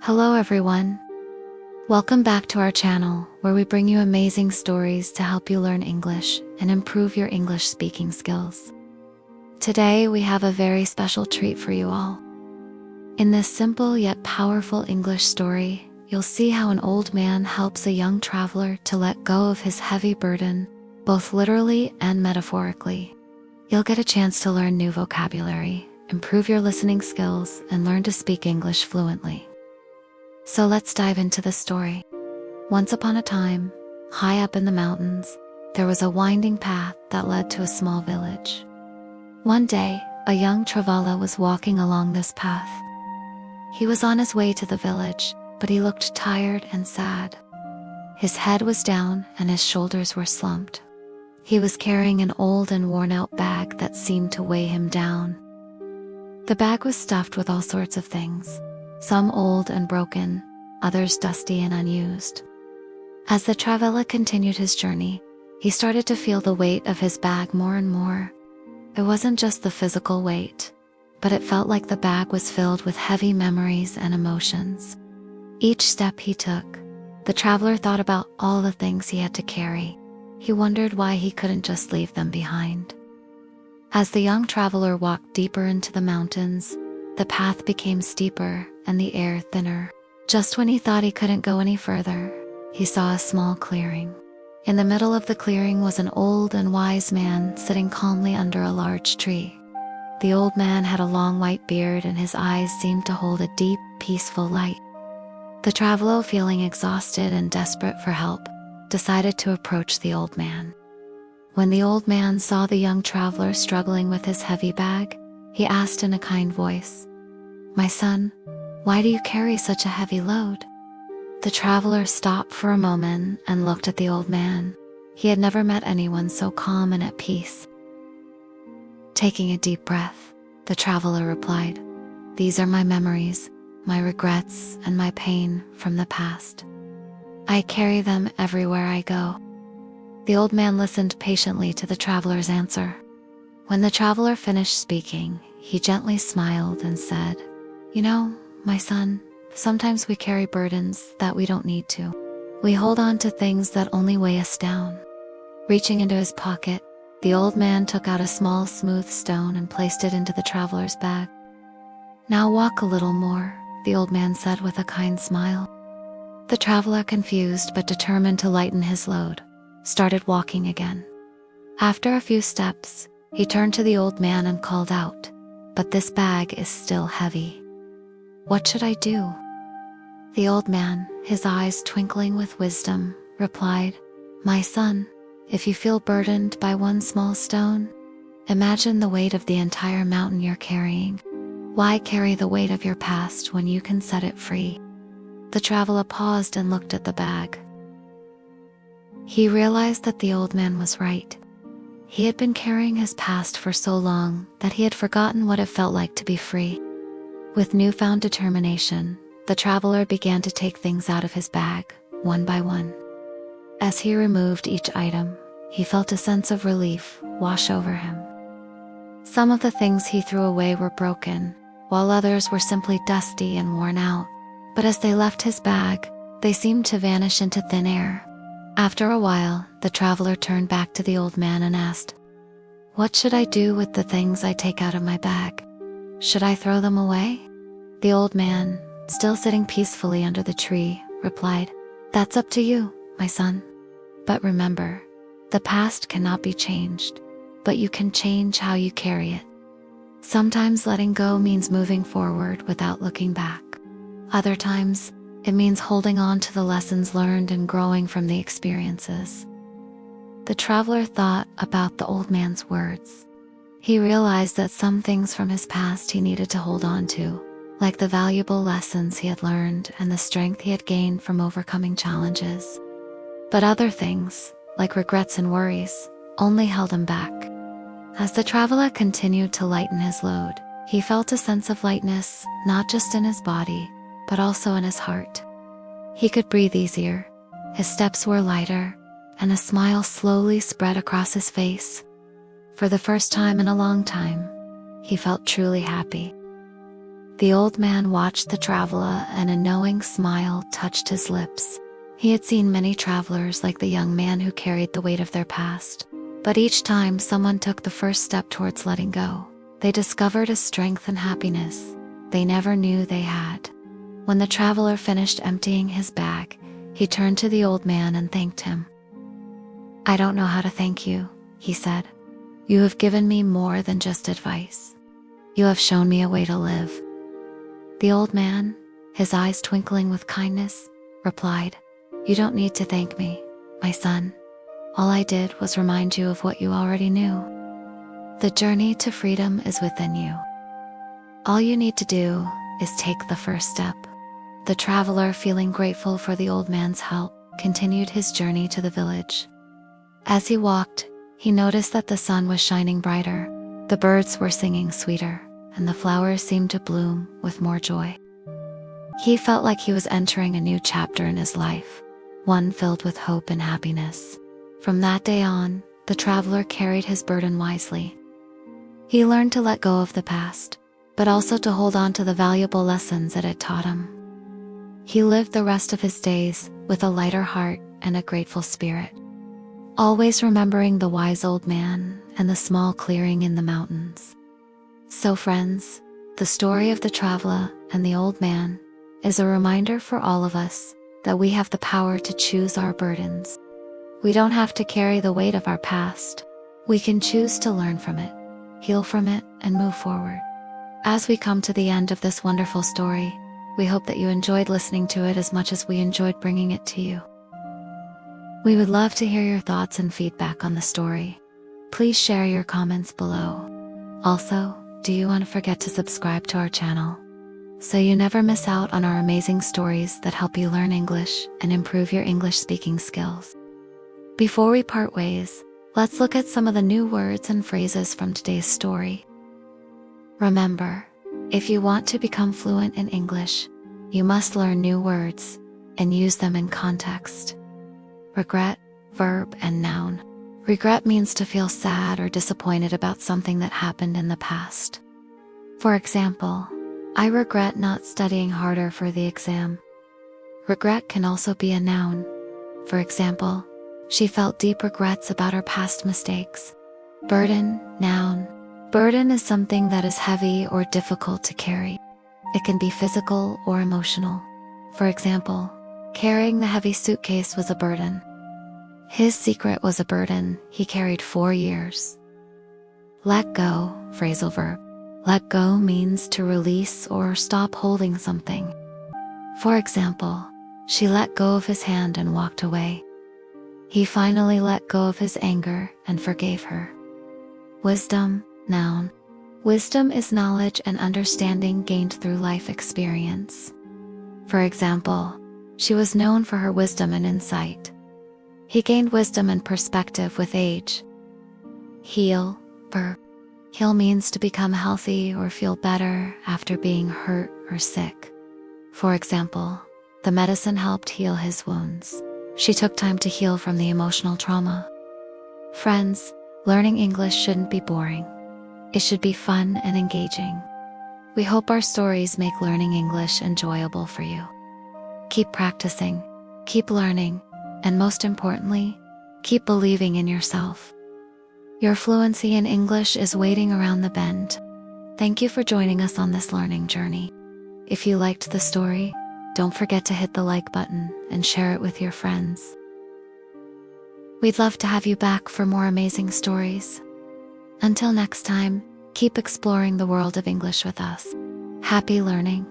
Hello everyone. Welcome back to our channel where we bring you amazing stories to help you learn English and improve your English speaking skills. Today we have a very special treat for you all. In this simple yet powerful English story, you'll see how an old man helps a young traveler to let go of his heavy burden, both literally and metaphorically. You'll get a chance to learn new vocabulary, improve your listening skills, and learn to speak English fluently. So let's dive into the story. Once upon a time, high up in the mountains, there was a winding path that led to a small village. One day, a young traveler was walking along this path. He was on his way to the village, but he looked tired and sad. His head was down and his shoulders were slumped. He was carrying an old and worn-out bag that seemed to weigh him down. The bag was stuffed with all sorts of things, some old and broken, others dusty and unused. As the traveler continued his journey, he started to feel the weight of his bag more and more. It wasn't just the physical weight, but it felt like the bag was filled with heavy memories and emotions. Each step he took, the traveler thought about all the things he had to carry. He wondered why he couldn't just leave them behind. As the young traveler walked deeper into the mountains, the path became steeper and the air thinner. Just when he thought he couldn't go any further, he saw a small clearing. In the middle of the clearing was an old and wise man sitting calmly under a large tree. The old man had a long white beard and his eyes seemed to hold a deep, peaceful light. The traveler, feeling exhausted and desperate for help, decided to approach the old man. When the old man saw the young traveler struggling with his heavy bag, he asked in a kind voice, "My son, why do you carry such a heavy load?" The traveler stopped for a moment and looked at the old man. He had never met anyone so calm and at peace. Taking a deep breath, the traveler replied, "These are my memories, my regrets, and my pain from the past. I carry them everywhere I go." The old man listened patiently to the traveler's answer. When the traveler finished speaking, he gently smiled and said, "You know, my son, sometimes we carry burdens that we don't need to. We hold on to things that only weigh us down." Reaching into his pocket, the old man took out a small smooth stone and placed it into the traveler's bag. "Now walk a little more," the old man said with a kind smile. The traveler, confused but determined to lighten his load, started walking again. After a few steps, he turned to the old man and called out, "But this bag is still heavy. What should I do?" The old man, his eyes twinkling with wisdom, replied, "My son, if you feel burdened by one small stone, imagine the weight of the entire mountain you're carrying. Why carry the weight of your past when you can set it free?" The traveler paused and looked at the bag. He realized that the old man was right. He had been carrying his past for so long that he had forgotten what it felt like to be free. With newfound determination, the traveler began to take things out of his bag, one by one. As he removed each item, he felt a sense of relief wash over him. Some of the things he threw away were broken, while others were simply dusty and worn out. But as they left his bag, they seemed to vanish into thin air. After a while, the traveler turned back to the old man and asked, "What should I do with the things I take out of my bag? Should I throw them away?" The old man, still sitting peacefully under the tree, replied, "That's up to you, my son. But remember, the past cannot be changed, but you can change how you carry it. Sometimes letting go means moving forward without looking back. Other times, it means holding on to the lessons learned and growing from the experiences." The traveler thought about the old man's words. He realized that some things from his past he needed to hold on to, like the valuable lessons he had learned and the strength he had gained from overcoming challenges. But other things, like regrets and worries, only held him back. As the traveler continued to lighten his load, he felt a sense of lightness, not just in his body, but also in his heart. He could breathe easier, his steps were lighter, and a smile slowly spread across his face. For the first time in a long time, he felt truly happy. The old man watched the traveler, and a knowing smile touched his lips. He had seen many travelers like the young man who carried the weight of their past. But each time someone took the first step towards letting go, they discovered a strength and happiness they never knew they had. When the traveler finished emptying his bag, he turned to the old man and thanked him. "I don't know how to thank you," he said. "You have given me more than just advice. You have shown me a way to live." The old man, his eyes twinkling with kindness, replied, "You don't need to thank me, my son. All I did was remind you of what you already knew. The journey to freedom is within you. All you need to do is take the first step." The traveler, feeling grateful for the old man's help, continued his journey to the village. As he walked, he noticed that the sun was shining brighter, the birds were singing sweeter, and the flowers seemed to bloom with more joy. He felt like he was entering a new chapter in his life, one filled with hope and happiness. From that day on, the traveler carried his burden wisely. He learned to let go of the past, but also to hold on to the valuable lessons it had taught him. He lived the rest of his days with a lighter heart and a grateful spirit, always remembering the wise old man and the small clearing in the mountains. So friends, the story of the traveler and the old man is a reminder for all of us that we have the power to choose our burdens. We don't have to carry the weight of our past. We can choose to learn from it, heal from it, and move forward. As we come to the end of this wonderful story, we hope that you enjoyed listening to it as much as we enjoyed bringing it to you. We would love to hear your thoughts and feedback on the story. Please share your comments below. Also, do you want to forget to subscribe to our channel so you never miss out on our amazing stories that help you learn English and improve your English speaking skills. Before we part ways, let's look at some of the new words and phrases from today's story. Remember, if you want to become fluent in English, you must learn new words and use them in context. Regret, verb and noun. Regret means to feel sad or disappointed about something that happened in the past. For example, I regret not studying harder for the exam. Regret can also be a noun. For example, she felt deep regrets about her past mistakes. Burden, noun. Burden is something that is heavy or difficult to carry. It can be physical or emotional. For example, carrying the heavy suitcase was a burden. His secret was a burden he carried 4 years. Let go, phrasal verb. Let go means to release or stop holding something. For example, she let go of his hand and walked away. He finally let go of his anger and forgave her. Wisdom, noun. Wisdom is knowledge and understanding gained through life experience. For example, she was known for her wisdom and insight. He gained wisdom and perspective with age. Heal, verb. Heal means to become healthy or feel better after being hurt or sick. For example, the medicine helped heal his wounds. She took time to heal from the emotional trauma. Friends, learning English shouldn't be boring. It should be fun and engaging. We hope our stories make learning English enjoyable for you. Keep practicing, keep learning, and most importantly, keep believing in yourself. Your fluency in English is waiting around the bend. Thank you for joining us on this learning journey. If you liked the story, don't forget to hit the like button and share it with your friends. We'd love to have you back for more amazing stories. Until next time, keep exploring the world of English with us. Happy learning!